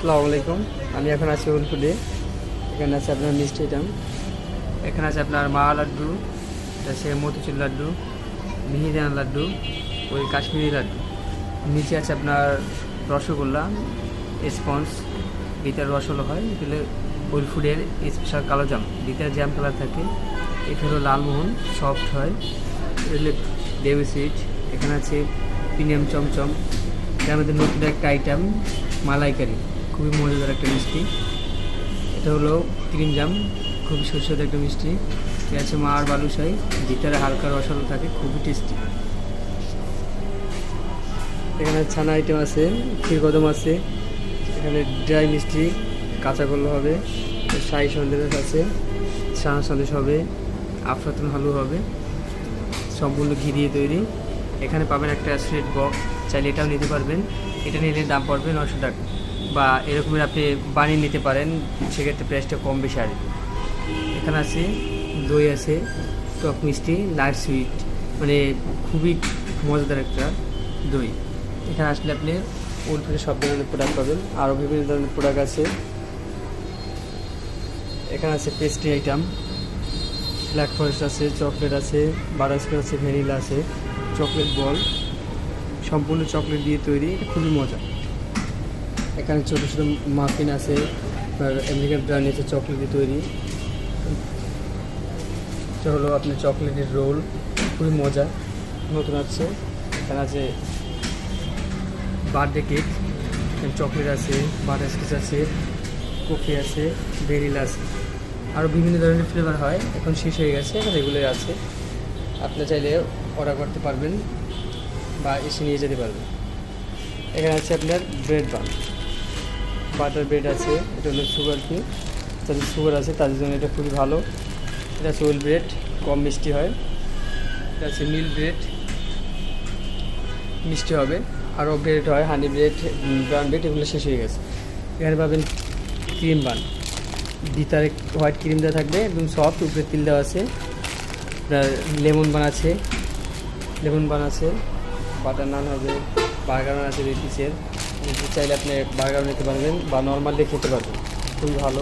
আসসালামু আলাইকুম। আমি এখন আছি উলফুডে। এখানে আছে আপনার মিষ্টি আইটেম, এখানে আছে আপনার মা লাড্ডু, আছে মতিচুর লাড্ডু, মিহিদানা লাড্ডু, ওই কাশ্মীরি লাড্ডু। নিচে আছে আপনার রসগোল্লা, স্পঞ্জ, ভিতরে রসগোল্লা হয়, এগুলো উলফুডের স্পেশাল কালো জাম, ভিতরে জ্যাম কালার থাকে। এখানে হলো লালমোহন, সফট হয়, এগুলো বেবি সুইট। এখানে আছে প্রিমিয়াম চমচম, এটার মধ্যে নতুন একটা আইটেম মালাইকারি, খুবই মজাদার একটা মিষ্টি। এটা হলো ক্রিম জাম, খুবই সুস্বাদু একটা মিষ্টি। এটা আছে মার বালুশাই, ভিতরে হালকা রসালো থাকে, খুবই টেস্টি। এখানে ছানা আইটেম আছে, ক্ষীরকদম আছে, এখানে ড্রাই মিষ্টি, কাঁচা গোল্লা হবে, শাহী সন্দেশ আছে, ছানা সন্দেশ হবে, আফরাতুন হালুয়া হবে, সম্পূর্ণ ঘি দিয়ে তৈরি। এখানে পাবেন একটা সুইট বক্স, চাইলে এটাও নিতে পারবেন। এটা নিলে দাম পড়বে 900 টাকা, বা এরকমের আপনি বানিয়ে নিতে পারেন, সেক্ষেত্রে প্রাইসটা কম বেশি আসবে। এখানে আছে দই, আছে টক মিষ্টি, লাইট সুইট, মানে খুবই মজাদার একটা দই। এখানে আসলে আপনি উলফুডে সব ধরনের প্রোডাক্ট পাবেন, আরও বিভিন্ন ধরনের প্রোডাক্ট আছে। এখানে আছে পেস্ট্রি আইটেম, ব্ল্যাক ফরেস্ট আছে, চকলেট আছে, বাটারস্কচ আছে, ভ্যানিলা আছে, চকলেট বল, সম্পূর্ণ চকলেট দিয়ে তৈরি, এটা খুবই মজা। এখানে ছোটো ছোটো মাফিন আছে, আমেরিকান ব্র্যান্ড আছে, চকলেট দিয়ে তৈরি। এটা হলো আপনার চকলেটের রোল, খুবই মজা, নতুন আছে। এখানে আছে বার্থডে কেক, এখানে চকলেট আছে, বাটারস্কচ আছে, কফি আছে, ভ্যানিলা আছে, আরও বিভিন্ন ধরনের ফ্লেভার হয়। এখন শেষ হয়ে গেছে, এখন এগুলোই আছে। আপনি চাইলে অর্ডার করতে পারবেন বা এসে নিয়ে যেতে পারবেন। এখানে আছে আপনার ব্রেড বান, বাটার ব্রেড আছে, এটা হলো সুগার ফ্রি, যাদের সুগার আছে তাদের জন্য এটা খুবই ভালো। এটা আছে ওয়েল ব্রেড, কম মিষ্টি হয়। এটা আছে মিল্ক ব্রেড, মিষ্টি হবে। আরও ব্রেড হয়, হানি ব্রেড, ব্রাউন ব্রেড, এগুলো শেষ হয়ে গেছে। এখানে পাবেন ক্রিম বান, ভিতরে হোয়াইট ক্রিম দেওয়া থাকবে, একদম সফট, উপরে তিল দেওয়া আছে। আপনার লেমন বান আছে, বাটার নান হবে, বার্গার নান আছে 2 পিসের। চাইলে আপনি বার্গার নিতে পারবেন বা নর্মাল দিয়ে খেতে পারবেন, খুবই ভালো।